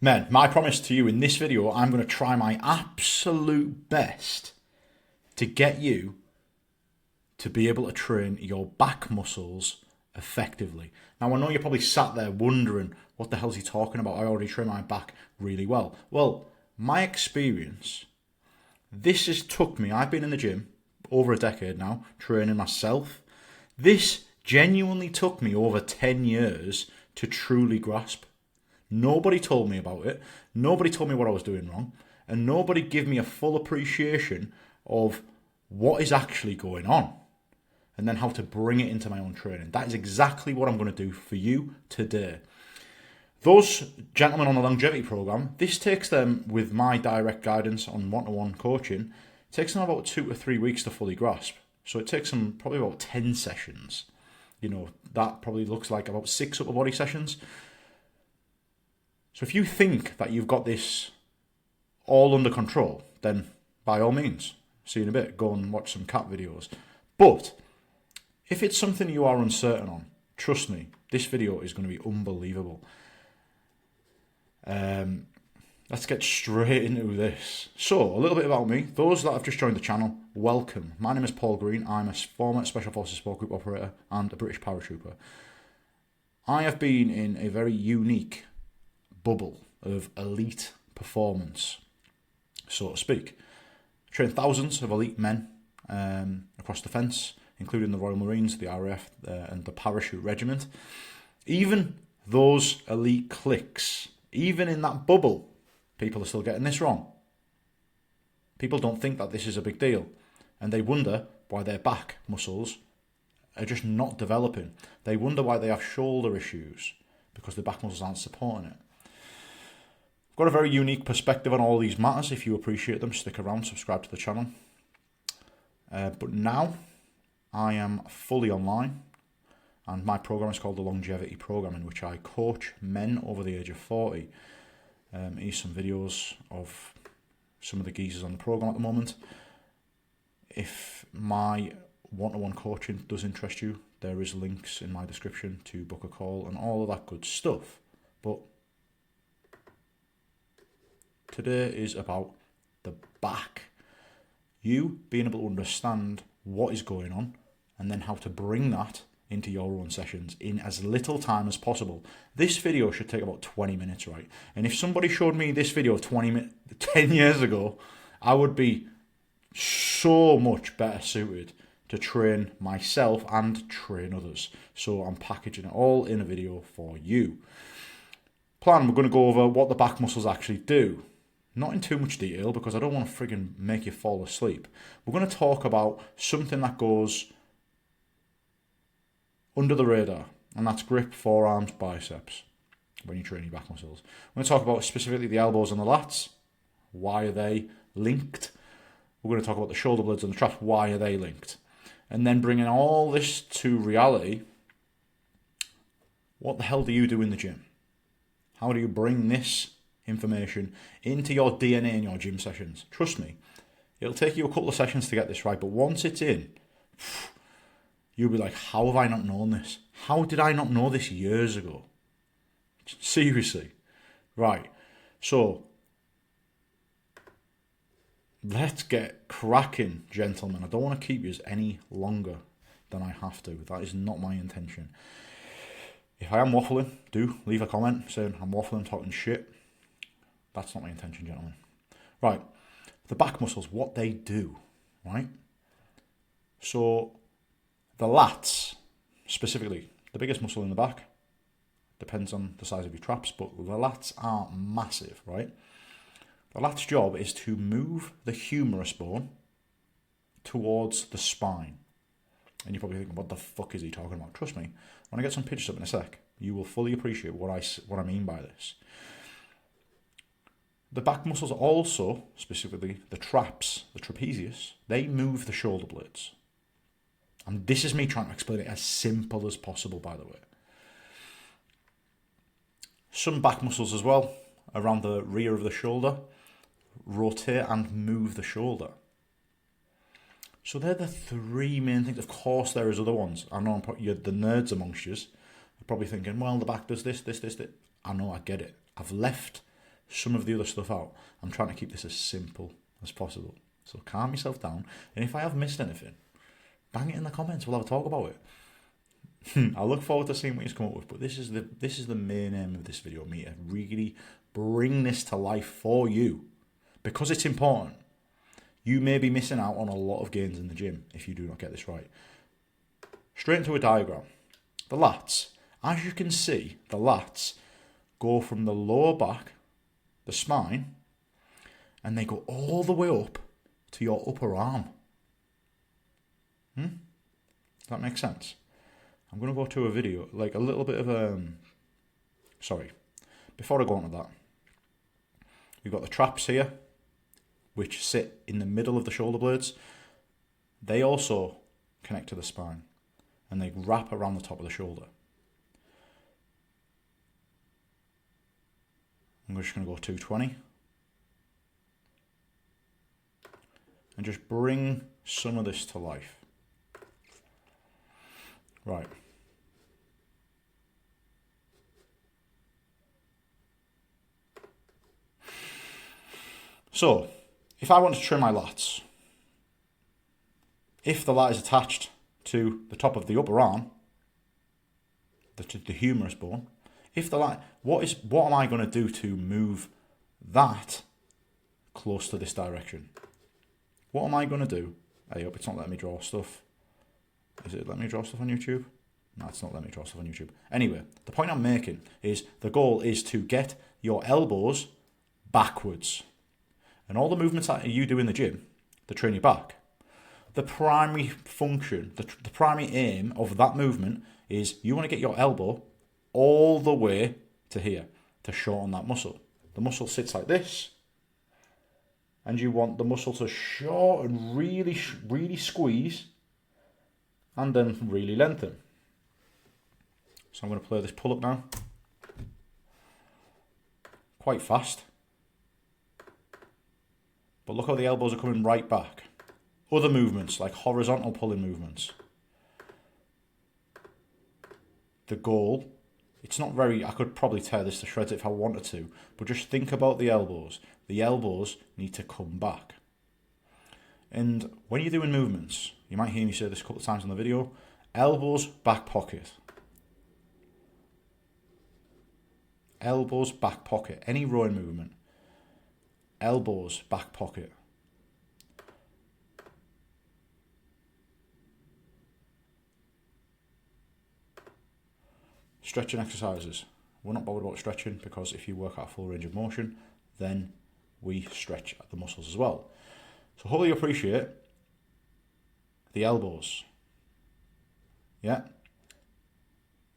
Men, my promise to you in this video, I'm going to try my absolute best to get you to be able to train your back muscles effectively. Now, I know you're probably sat there wondering, what the hell's he talking about? I already train my back really well. Well, my experience, this has took me, I've been in the gym over a decade now, training myself. This genuinely took me over 10 years to truly grasp. Nobody told me about it. Nobody told me what I was doing wrong. And nobody gave me a full appreciation of what is actually going on. And then how to bring it into my own training. That is exactly what I'm going to do for you today. Those gentlemen on the longevity program, this takes them, with my direct guidance on one-to-one coaching, it takes them about 2 to 3 weeks to fully grasp. So it takes them probably about 10 sessions. You know, that probably looks like about 6 upper body sessions. So if you think that you've got this all under control, then by all means, see you in a bit, go and watch some cat videos. But if it's something you are uncertain on, trust me, this video is going to be unbelievable. Let's get straight into this. So, a little bit about me. Those that have just joined the channel, welcome. My name is Paul Green. I'm a former Special Forces Support Group operator and a British paratrooper. I have been in a very unique bubble of elite performance, so to speak. I trained thousands of elite men across the fence, including the Royal Marines, the RAF, and the Parachute Regiment. Even those elite cliques, even in that bubble, people are still getting this wrong. People don't think that this is a big deal, and they wonder why their back muscles are just not developing. They wonder why they have shoulder issues, because their back muscles aren't supporting it. I've got a very unique perspective on all these matters. If you appreciate them, stick around, subscribe to the channel. But now I am fully online, and my program is called the Longevity Program, in which I coach men over the age of 40. Here's some videos of some of the geezers on the program at the moment. If my one-to-one coaching does interest you, there is links in my description to book a call and all of that good stuff. But today is about the back. You being able to understand what is going on, and then how to bring that into your own sessions in as little time as possible. This video should take about 20 minutes, right? And if somebody showed me this video 10 years ago, I would be so much better suited to train myself and train others. So I'm packaging it all in a video for you. Plan, we're going to go over what the back muscles actually do. Not in too much detail, because I don't want to friggin' make you fall asleep. We're going to talk about something that goes under the radar, and that's grip, forearms, biceps, when you train your back muscles. We're going to talk about specifically the elbows and the lats. Why are they linked? We're going to talk about the shoulder blades and the traps. Why are they linked? And then bringing all this to reality, what the hell do you do in the gym? How do you bring this information into your DNA in your gym sessions? Trust me, it'll take you a couple of sessions to get this right, but once it's in, you'll be like, how have I not known this? How did I not know this years ago? Seriously. Right. So, let's get cracking, gentlemen. I don't want to keep you any longer than I have to. That is not my intention. If I am waffling, do leave a comment saying I'm waffling, talking shit. That's not my intention, gentlemen. Right. The back muscles, what they do, right? So, the lats, specifically, the biggest muscle in the back, depends on the size of your traps, but the lats are massive, right? The lat's job is to move the humerus bone towards the spine. And you're probably thinking, what the fuck is he talking about? Trust me, when I get some pictures up in a sec, you will fully appreciate what I mean by this. The back muscles also, specifically the traps, the trapezius, they move the shoulder blades. And this is me trying to explain it as simple as possible, by the way. Some back muscles as well, around the rear of the shoulder, rotate and move the shoulder. So they're the three main things. Of course, there is other ones. I know you're the nerds amongst you are probably thinking, well, the back does this, this, this, this. I know, I get it. I've left some of the other stuff out. I'm trying to keep this as simple as possible. So calm yourself down. And if I have missed anything, bang it in the comments. We'll have a talk about it. I look forward to seeing what you come up with. But this is the main aim of this video, me to really bring this to life for you. Because it's important. You may be missing out on a lot of gains in the gym if you do not get this right. Straight into a diagram. The lats. As you can see, the lats go from the lower back, the spine, and they go all the way up to your upper arm. Does that make sense? I'm going to go to a video, like a little bit of sorry. Before I go on to that, we've got the traps here, which sit in the middle of the shoulder blades. They also connect to the spine, and they wrap around the top of the shoulder. I'm just going to go 220. And just bring some of this to life. Right. So, if I want to trim my lats, if the lat is attached to the top of the upper arm, the humerus bone, if the lat, what am I going to do to move that close to this direction? What am I going to do? I hope it's not letting me draw stuff. Is it letting me draw stuff on YouTube? No, it's not letting me draw stuff on YouTube. Anyway, the point I'm making is the goal is to get your elbows backwards. And all the movements that you do in the gym, to train your back, the primary function, the primary aim of that movement is you want to get your elbow all the way to here to shorten that muscle. The muscle sits like this, and you want the muscle to shorten, really squeeze, and then really lengthen. So I'm going to play this pull-up now. Quite fast. But look how the elbows are coming right back. Other movements, like horizontal pulling movements. The goal, it's not very, I could probably tear this to shreds if I wanted to, but just think about the elbows. The elbows need to come back. And when you're doing movements, you might hear me say this a couple of times in the video, elbows, back pocket. Elbows, back pocket. Any rowing movement. Elbows, back pocket. Stretching exercises. We're not bothered about stretching because if you work at full range of motion, then we stretch the muscles as well. So hopefully you appreciate the elbows. Yeah.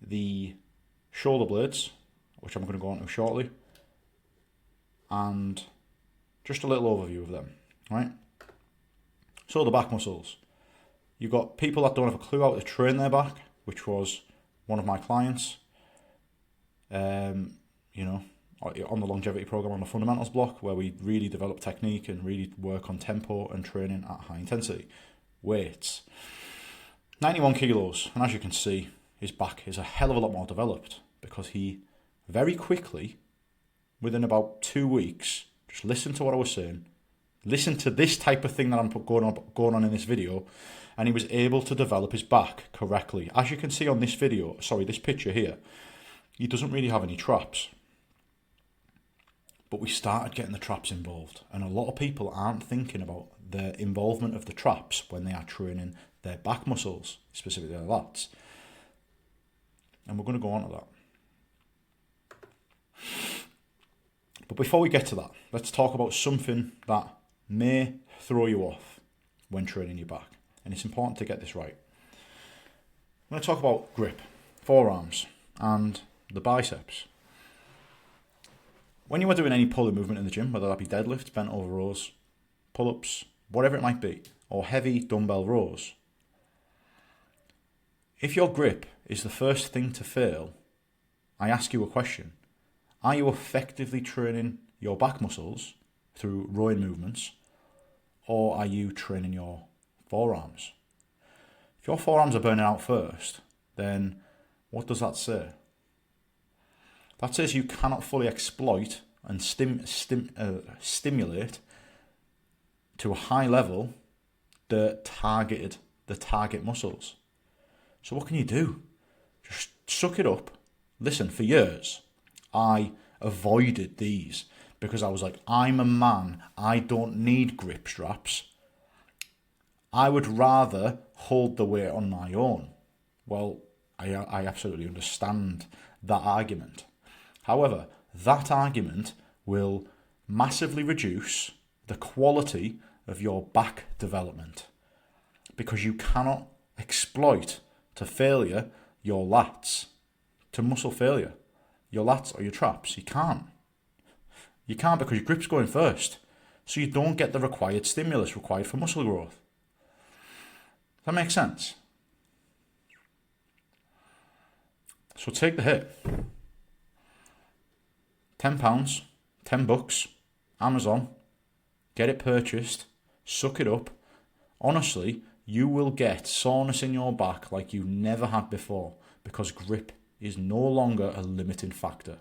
The shoulder blades, which I'm going to go on to shortly. And just a little overview of them, right? So the back muscles. You've got people that don't have a clue how to train their back, which was one of my clients. You know, on the longevity program on the fundamentals block, where we really develop technique and really work on tempo and training at high intensity. Weights. 91 kilos, and as you can see, his back is a hell of a lot more developed because he very quickly, within about 2 weeks, just listen to what I was saying, listen to this type of thing that I'm going on in this video, and he was able to develop his back correctly. As you can see on this video, this picture here, he doesn't really have any traps. But we started getting the traps involved, and a lot of people aren't thinking about the involvement of the traps when they are training their back muscles, specifically their lats. And we're going to go on to that. But before we get to that, let's talk about something that may throw you off when training your back. And it's important to get this right. I'm going to talk about grip, forearms, and the biceps. When you are doing any pulling movement in the gym, whether that be deadlifts, bent over rows, pull-ups, whatever it might be, or heavy dumbbell rows, if your grip is the first thing to fail, I ask you a question. Are you effectively training your back muscles through rowing movements, or are you training your forearms? If your forearms are burning out first, then what does that say? That says you cannot fully exploit and stimulate to a high level the target muscles. So what can you do? Just suck it up. Listen, for years, I avoided these because I was like, I'm a man. I don't need grip straps. I would rather hold the weight on my own. Well, I absolutely understand that argument. However, that argument will massively reduce the quality of your back development because you cannot exploit to failure your lats, to muscle failure. Your lats or your traps, you can't. You can't because your grip's going first. So you don't get the required stimulus required for muscle growth. Does that make sense? So take the hit. £10, $10, Amazon, get it purchased, suck it up. Honestly, you will get soreness in your back like you never had before because grip is no longer a limiting factor.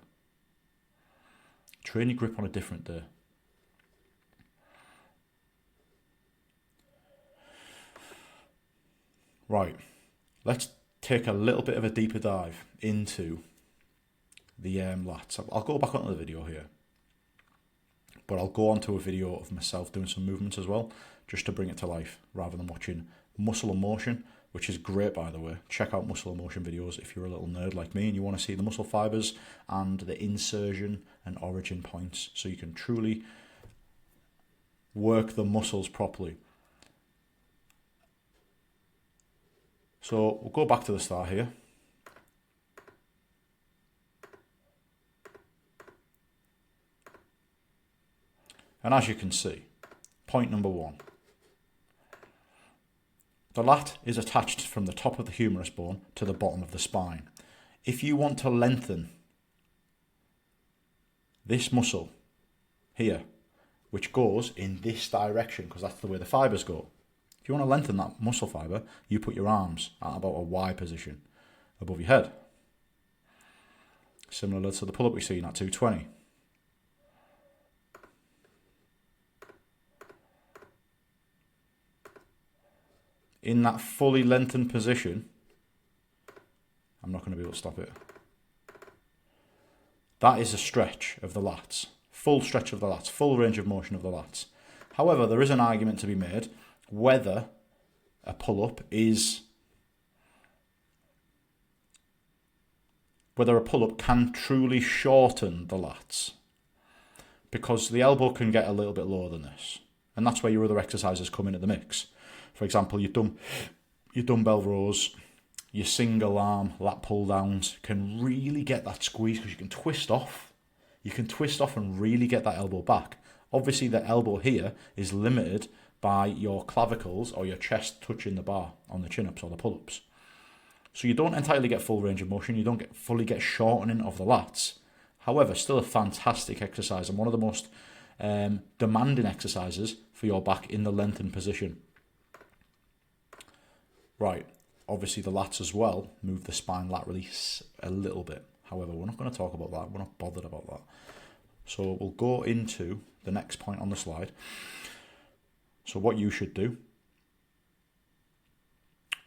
Train your grip on a different day. Right, let's take a little bit of a deeper dive into the lats. I'll go back onto the video here, but I'll go onto a video of myself doing some movements as well, just to bring it to life, rather than watching muscle and motion, which is great, by the way. Check out muscle and motion videos if you're a little nerd like me and you want to see the muscle fibers and the insertion and origin points, so you can truly work the muscles properly. So we'll go back to the start here. And as you can see, point number 1. The lat is attached from the top of the humerus bone to the bottom of the spine. If you want to lengthen this muscle here, which goes in this direction, because that's the way the fibers go. If you want to lengthen that muscle fiber, you put your arms at about a Y position above your head. Similar to the pull-up we see at 220. In that fully lengthened position, I'm not going to be able to stop it. That is a stretch of the lats. Full stretch of the lats, full range of motion of the lats. However, there is an argument to be made whether a pull-up can truly shorten the lats, because the elbow can get a little bit lower than this, and that's where your other exercises come into the mix. For example, your dumbbell rows, your single arm lat pull downs can really get that squeeze because you can twist off. You can twist off and really get that elbow back. Obviously, the elbow here is limited by your clavicles or your chest touching the bar on the chin-ups or the pull-ups. So you don't entirely get full range of motion. You don't fully get shortening of the lats. However, still a fantastic exercise and one of the most demanding exercises for your back in the lengthened position. Right, obviously the lats as well move the spine laterally a little bit. However, we're not going to talk about that. We're not bothered about that. So we'll go into the next point on the slide. So what you should do,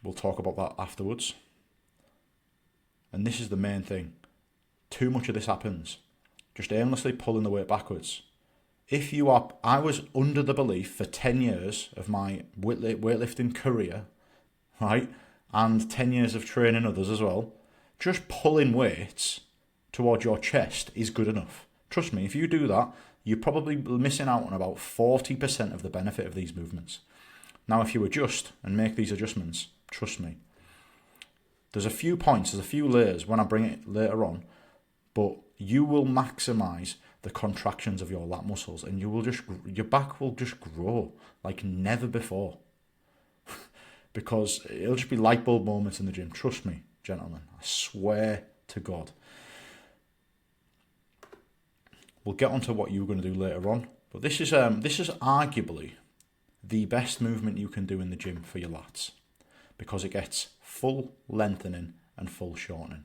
we'll talk about that afterwards. And this is the main thing. Too much of this happens. Just aimlessly pulling the weight backwards. I was under the belief for 10 years of my weightlifting career, right, and 10 years of training others as well, just pulling weights towards your chest is good enough. Trust me, if you do that, you're probably missing out on about 40% of the benefit of these movements. Now, if you adjust and make these adjustments, trust me, there's a few points, there's a few layers when I bring it later on, but you will maximize the contractions of your lat muscles and your back will just grow like never before. Because it'll just be light bulb moments in the gym. Trust me, gentlemen. I swear to God. We'll get onto what you're going to do later on. But this is arguably the best movement you can do in the gym for your lats, because it gets full lengthening and full shortening.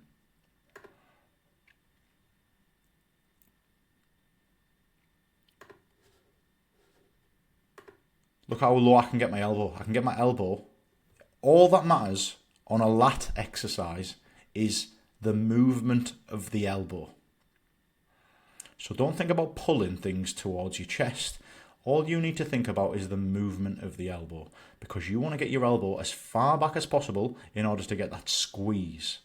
Look how low I can get my elbow. I can get my elbow. All that matters on a lat exercise is the movement of the elbow. So don't think about pulling things towards your chest. All you need to think about is the movement of the elbow, because you want to get your elbow as far back as possible in order to get that squeeze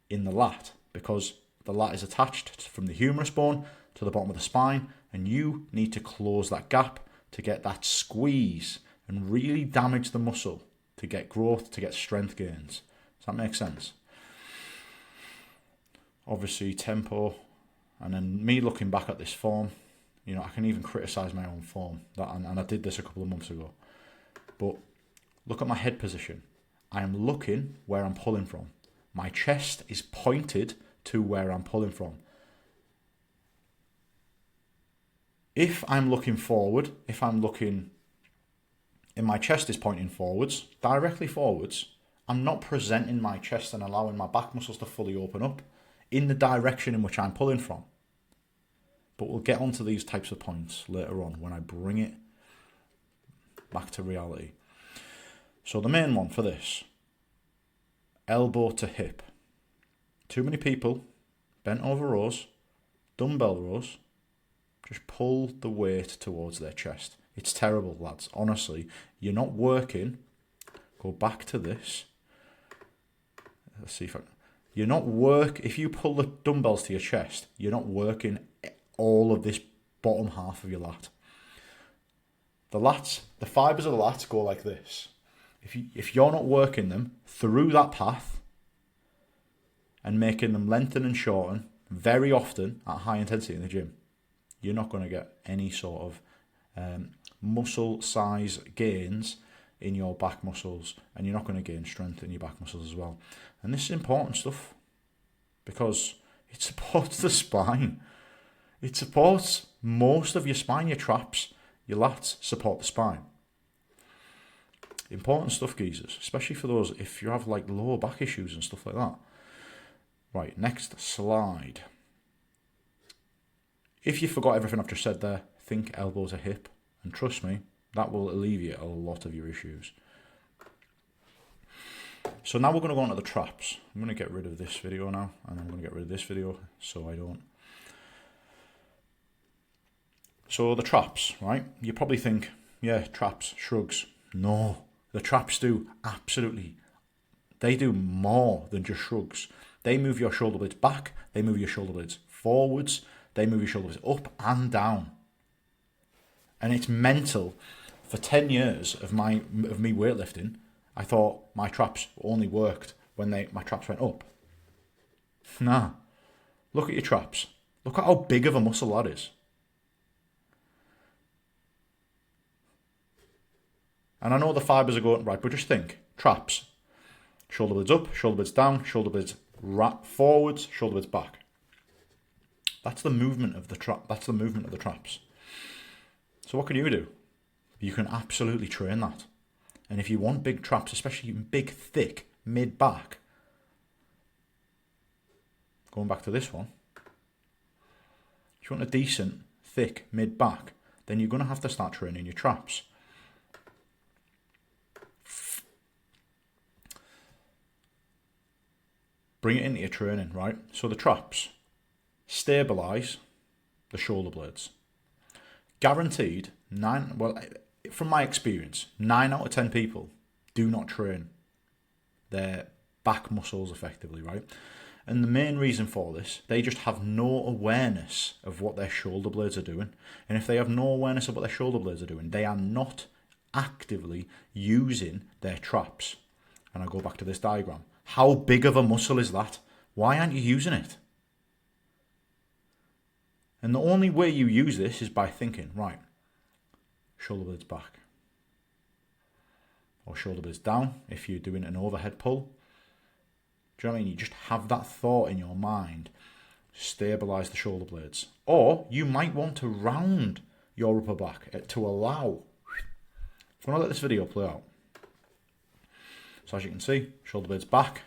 in the lat, because the lat is attached from the humerus bone to the bottom of the spine, and you need to close that gap to get that squeeze and really damage the muscle to get growth, to get strength gains. Does that make sense? Obviously, tempo, and then me looking back at this form, you know, I can even criticise my own form, and I did this a couple of months ago. But look at my head position. I am looking where I'm pulling from. My chest is pointed to where I'm pulling from. If I'm looking forward, and my chest is pointing forwards, directly forwards, I'm not presenting my chest and allowing my back muscles to fully open up in the direction in which I'm pulling from. But we'll get onto these types of points later on when I bring it back to reality. So the main one for this, elbow to hip. Too many people, bent over rows, dumbbell rows, just pull the weight towards their chest. It's terrible, lads. Honestly, you're not working. Go back to this. Let's see if if you pull the dumbbells to your chest, you're not working all of this bottom half of your lat. The fibers of the lats go like this. If you're not working them through that path and making them lengthen and shorten very often at high intensity in the gym, you're not going to get any sort of muscle size gains in your back muscles, and you're not going to gain strength in your back muscles as well. And this is important stuff because it supports the spine. It supports most of your spine, your traps, your lats support the spine. Important stuff, geezers, especially for those if you have like lower back issues and stuff like that. Right, next slide. If you forgot everything I've just said there, think elbow to hip, and trust me, that will alleviate a lot of your issues. So now we're going to go on to the traps. I'm going to get rid of this video now, and I'm going to get rid of this video so I don't. So the traps, right? You probably think, yeah, traps, shrugs. No, the traps do absolutely. They do more than just shrugs. They move your shoulder blades back. They move your shoulder blades forwards. They move your shoulder blades up and down. And it's mental. For 10 years of me weightlifting, I thought my traps only worked when my traps went up. Nah. Look at your traps. Look at how big of a muscle that is. And I know the fibers are going right, but just think. Traps. Shoulder blades up, shoulder blades down, shoulder blades forwards, shoulder blades back. That's the movement of the trap. That's the movement of the traps. So what can you do? You can absolutely train that. And if you want big traps, especially big, thick, mid-back, going back to this one, if you want a decent, thick, mid-back, then you're going to have to start training your traps. Bring it into your training, right? So the traps stabilise the shoulder blades. Guaranteed, from my experience, 9 out of 10 people do not train their back muscles effectively, right? And the main reason for this, they just have no awareness of what their shoulder blades are doing. And if they have no awareness of what their shoulder blades are doing, they are not actively using their traps. And I go back to this diagram. How big of a muscle is that? Why aren't you using it? And the only way you use this is by thinking, right, shoulder blades back. Or shoulder blades down if you're doing an overhead pull. Do you know what I mean? You just have that thought in your mind. Stabilise the shoulder blades. Or you might want to round your upper back to allow. I'm going to let this video play out. So as you can see, shoulder blades back.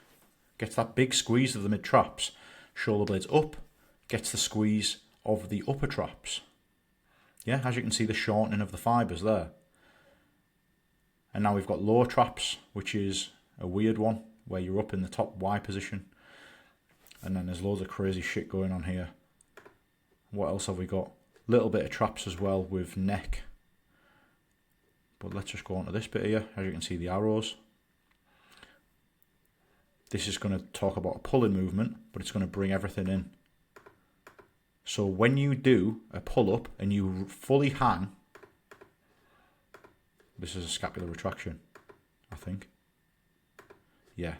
Gets that big squeeze of the mid traps. Shoulder blades up. Gets the squeeze of the upper traps. Yeah, as you can see, the shortening of the fibres there. And now we've got lower traps, which is a weird one, where you're up in the top Y position. And then there's loads of crazy shit going on here. What else have we got? Little bit of traps as well with neck. But let's just go on to this bit here. As you can see, the arrows. This is going to talk about a pulling movement, but it's going to bring everything in. So when you do a pull-up and you fully hang, this is a scapular retraction, I think. Yeah.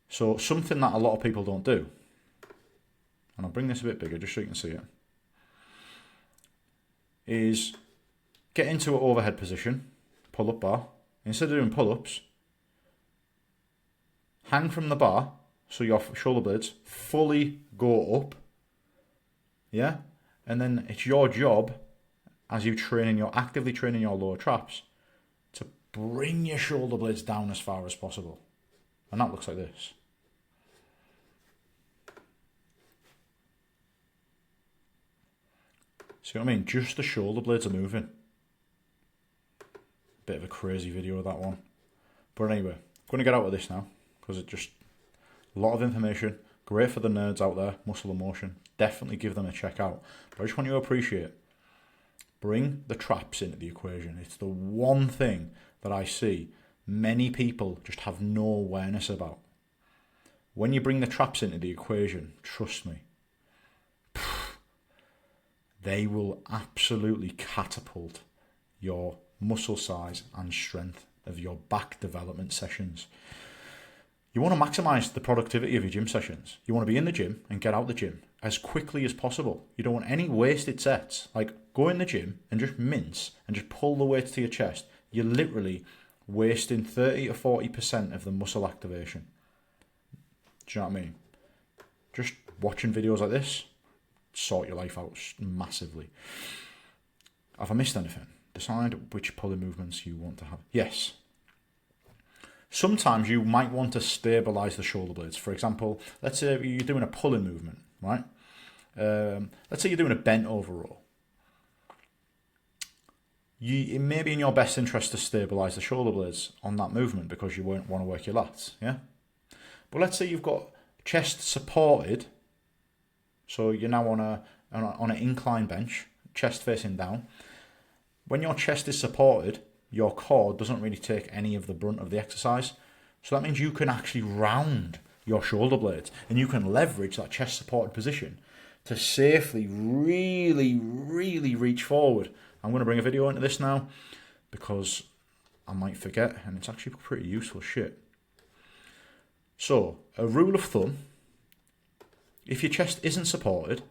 So something that a lot of people don't do, and I'll bring this a bit bigger just so you can see it, is get into an overhead position, pull-up bar. Instead of doing pull-ups, hang from the bar so your shoulder blades fully go up. Yeah? And then it's your job, as you're actively training your lower traps, to bring your shoulder blades down as far as possible. And that looks like this. See what I mean? Just the shoulder blades are moving. Bit of a crazy video of that one. But anyway, I'm going to get out of this now, because it's just a lot of information. Great for the nerds out there, Muscle in Motion. Definitely give them a check out. But I just want you to appreciate, bring the traps into the equation. It's the one thing that I see many people just have no awareness about. When you bring the traps into the equation, trust me, they will absolutely catapult your muscle size and strength of your back development sessions. You want to maximize the productivity of your gym sessions. You want to be in the gym and get out the gym as quickly as possible. You don't want any wasted sets. Like, go in the gym and just mince and just pull the weights to your chest. You're literally wasting 30 to 40% of the muscle activation. Do you know what I mean? Just watching videos like this, sort your life out massively. Have I missed anything? Decide which pulling movements you want to have. Yes. Sometimes you might want to stabilize the shoulder blades. For example, let's say you're doing a pulling movement, right? Let's say you're doing a bent over row. It may be in your best interest to stabilize the shoulder blades on that movement because you won't want to work your lats, yeah? But let's say you've got chest supported, so you're now on an incline bench, chest facing down. When your chest is supported, your core doesn't really take any of the brunt of the exercise. So that means you can actually round your shoulder blades and you can leverage that chest supported position to safely really reach forward. I'm going to bring a video into this now because I might forget, and it's actually pretty useful shit. So, a rule of thumb, if your chest isn't supported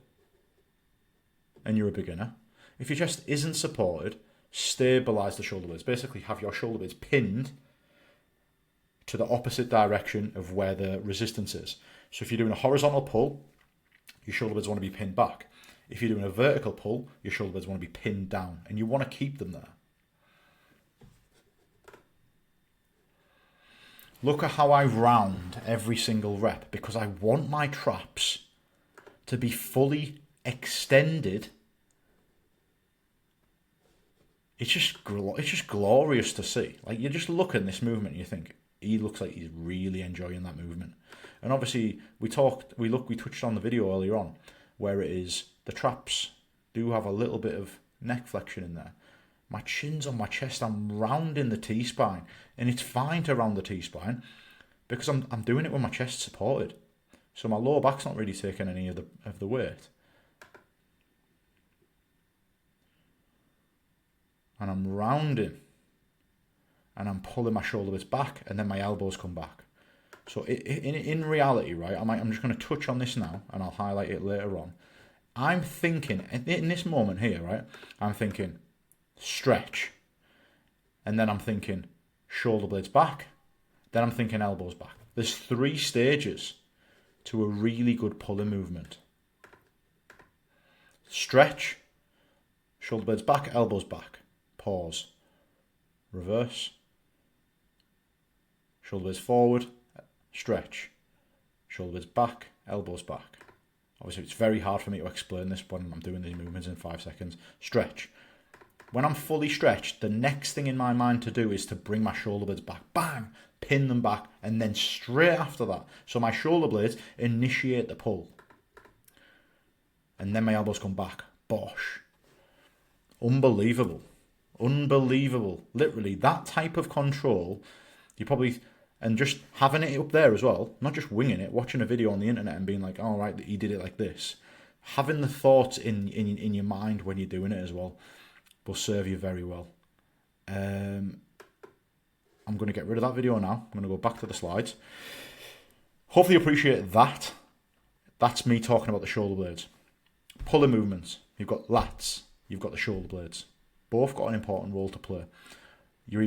and you're a beginner, if your chest isn't supported, stabilize the shoulder blades. Basically, have your shoulder blades pinned to the opposite direction of where the resistance is. So if you're doing a horizontal pull, your shoulder blades want to be pinned back. If you're doing a vertical pull, your shoulder blades want to be pinned down, and you want to keep them there. Look at how I round every single rep, because I want my traps to be fully extended. It's just glorious to see. Like, you just look at this movement and you think, he looks like he's really enjoying that movement. And obviously, we touched on the video earlier on, where it is the traps do have a little bit of neck flexion in there. My chin's on my chest, I'm rounding the T-spine, and it's fine to round the T-spine because I'm doing it with my chest supported. So my lower back's not really taking any of the weight. And I'm rounding, and I'm pulling my shoulder blades back, and then my elbows come back. So in reality, right, I'm just going to touch on this now, and I'll highlight it later on. I'm thinking, in this moment here, right, I'm thinking stretch, and then I'm thinking shoulder blades back, then I'm thinking elbows back. There's 3 stages to a really good pulling movement. Stretch, shoulder blades back, elbows back. Pause. Reverse. Shoulder blades forward. Stretch. Shoulder blades back. Elbows back. Obviously, it's very hard for me to explain this when I'm doing these movements in 5 seconds. Stretch. When I'm fully stretched, the next thing in my mind to do is to bring my shoulder blades back. Bang! Pin them back, and then straight after that. So my shoulder blades initiate the pull. And then my elbows come back. Bosh. Unbelievable. Unbelievable. Literally, that type of control, you probably... And just having it up there as well, not just winging it, watching a video on the internet and being like, all right, he did it like this. Having the thoughts in your mind when you're doing it as well will serve you very well. I'm going to get rid of that video now. I'm going to go back to the slides. Hopefully you appreciate that. That's me talking about the shoulder blades. Pulling movements. You've got lats. You've got the shoulder blades. Both got an important role to play. Your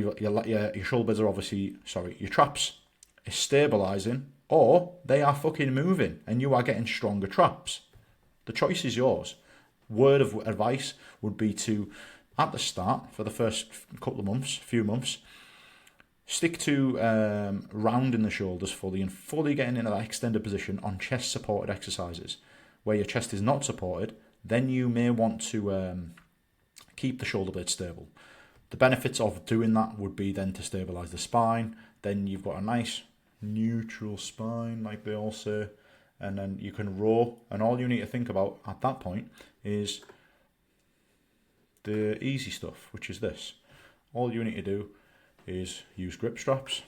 shoulder blades are obviously, your traps is stabilising, or they are fucking moving and you are getting stronger traps. The choice is yours. Word of advice would be to, at the start, for the first few months, stick to rounding the shoulders fully and fully getting into that extended position on chest supported exercises. Where your chest is not supported, then you may want to keep the shoulder blade stable. The benefits of doing that would be then to stabilise the spine. Then you've got a nice neutral spine, like they all say, and then you can row. And all you need to think about at that point is the easy stuff, which is this. All you need to do is use grip straps,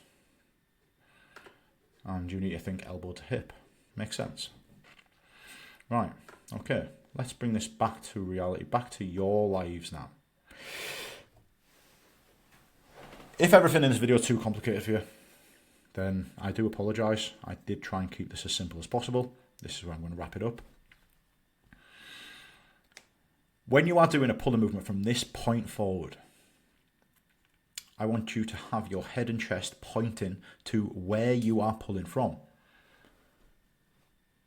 and you need to think elbow to hip. Makes sense? Right, okay. Let's bring this back to reality, back to your lives now. If everything in this video is too complicated for you, then I do apologise. I did try and keep this as simple as possible. This is where I'm going to wrap it up. When you are doing a pulling movement from this point forward, I want you to have your head and chest pointing to where you are pulling from.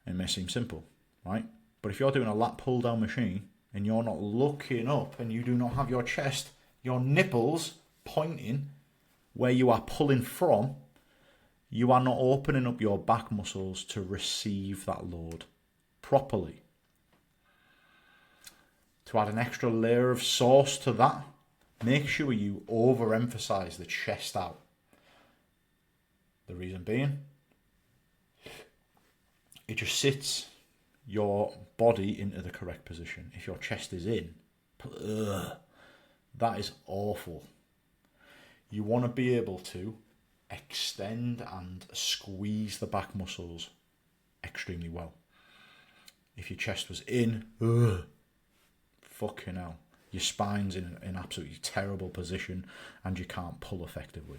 It may seem simple, right? But if you're doing a lat pull down machine and you're not looking up and you do not have your chest, your nipples pointing where you are pulling from, you are not opening up your back muscles to receive that load properly. To add an extra layer of sauce to that, make sure you overemphasize the chest out. The reason being, it just sits your body into the correct position. If your chest is in, that is awful. You want to be able to extend and squeeze the back muscles extremely well. If your chest was in, fucking hell, your spine's in an absolutely terrible position and you can't pull effectively.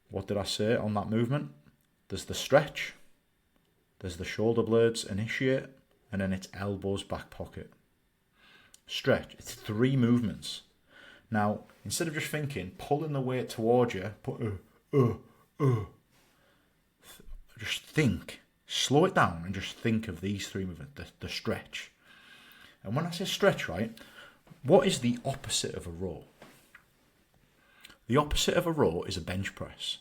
What did I say on that movement? There's the stretch, there's the shoulder blades initiate, and then it's elbows back pocket. Stretch, it's 3 movements. Now, instead of just thinking, pulling the weight towards you, just think, slow it down and just think of these 3 movements, the stretch. And when I say stretch, right, what is the opposite of a row? The opposite of a row is a bench press.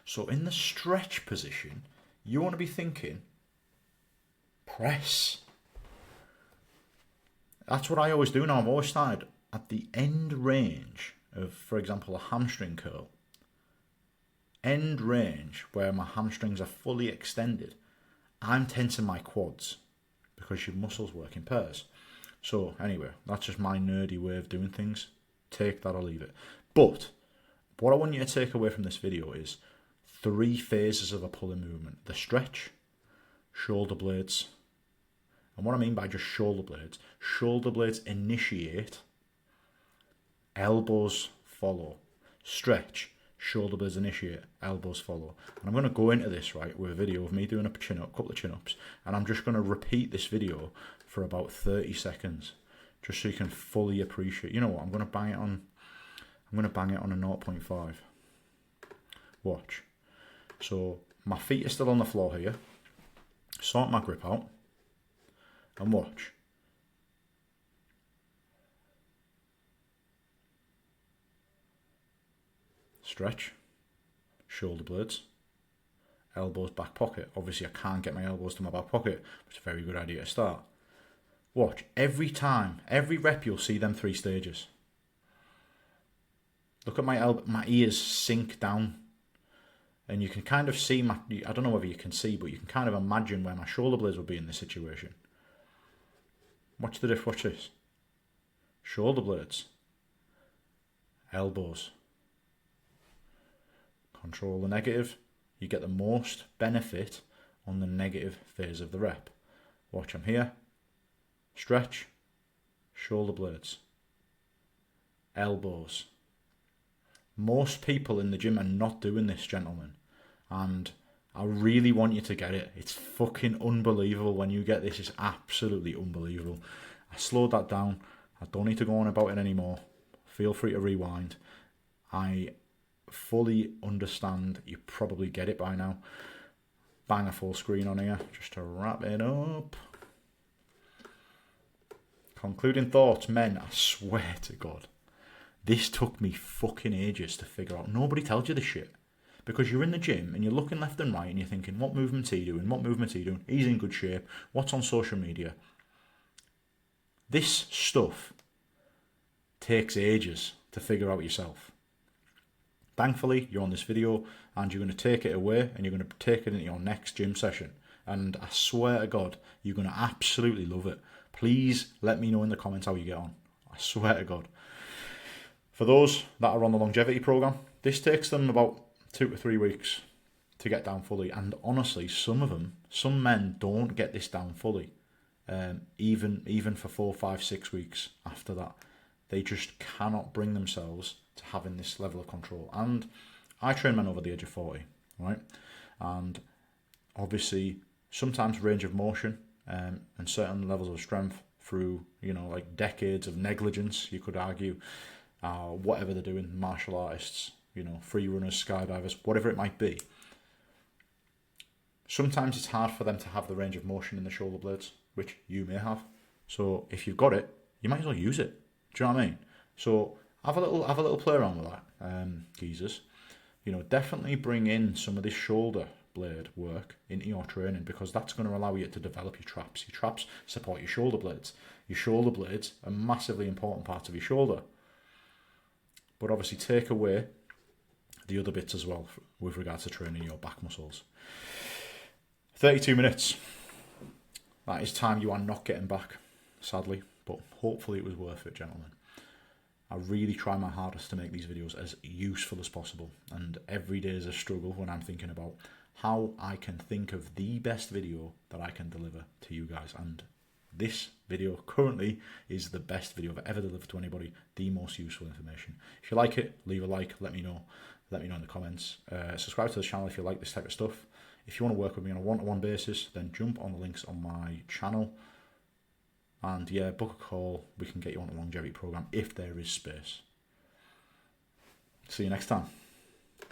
So in the stretch position, you want to be thinking, press. That's what I always do now. I've always started at the end range of, for example, a hamstring curl. End range where my hamstrings are fully extended. I'm tensing my quads because your muscles work in pairs. So anyway, that's just my nerdy way of doing things. Take that or leave it. But what I want you to take away from this video is 3 phases of a pulling movement. The stretch, shoulder blades. And what I mean by just shoulder blades initiate, elbows follow. Stretch, shoulder blades initiate, elbows follow. And I'm going to go into this, right, with a video of me doing a couple of chin-ups. And I'm just going to repeat this video for about 30 seconds. Just so you can fully appreciate. You know what, I'm going to bang it on a 0.5. Watch. So my feet are still on the floor here. Sort my grip out. And watch. Stretch. Shoulder blades. Elbows back pocket. Obviously I can't get my elbows to my back pocket, but it's a very good idea to start. Watch, every time, every rep you'll see them 3 stages. Look at my ears sink down. And you can kind of see, I don't know whether you can see, but you can kind of imagine where my shoulder blades would be in this situation. Watch the diff, watch this. Shoulder blades. Elbows. Control the negative. You get the most benefit on the negative phase of the rep. Watch, I'm here. Stretch. Shoulder blades. Elbows. Most people in the gym are not doing this, gentlemen. And I really want you to get it. It's fucking unbelievable when you get this. It's absolutely unbelievable. I slowed that down. I don't need to go on about it anymore. Feel free to rewind. I fully understand. You probably get it by now. Bang a full screen on here just to wrap it up. Concluding thoughts, men, I swear to God, this took me fucking ages to figure out. Nobody tells you this shit. Because you're in the gym and you're looking left and right and you're thinking, what movement's he doing? What movement's he doing? He's in good shape. What's on social media? This stuff takes ages to figure out yourself. Thankfully, you're on this video and you're going to take it away and you're going to take it into your next gym session. And I swear to God, you're going to absolutely love it. Please let me know in the comments how you get on. I swear to God. For those that are on the longevity program, this takes them about 2 to 3 weeks to get down fully. And honestly, some men don't get this down fully. Even for 4, 5, 6 weeks after that. They just cannot bring themselves to having this level of control. And I train men over the age of 40, right? And obviously, sometimes range of motion and certain levels of strength through, like decades of negligence, you could argue, whatever they're doing, martial artists, free runners, skydivers, whatever it might be. Sometimes it's hard for them to have the range of motion in the shoulder blades, which you may have. So if you've got it, you might as well use it. Do you know what I mean? So have a little play around with that, geezers. Definitely bring in some of this shoulder blade work into your training, because that's going to allow you to develop your traps. Your traps support your shoulder blades. Your shoulder blades are massively important parts of your shoulder. But obviously take away the other bits as well with regards to training your back muscles. 32 minutes. That is time you are not getting back, sadly, but hopefully it was worth it, gentlemen. I really try my hardest to make these videos as useful as possible, and every day is a struggle when I'm thinking about how I can think of the best video that I can deliver to you guys. And this video currently is the best video I've ever delivered to anybody, the most useful information. If you like it, leave a like, let me know in the comments. Subscribe to the channel if you like this type of stuff. If you want to work with me on a one-to-one basis, then jump on the links on my channel. And yeah, book a call. We can get you on a longevity program if there is space. See you next time.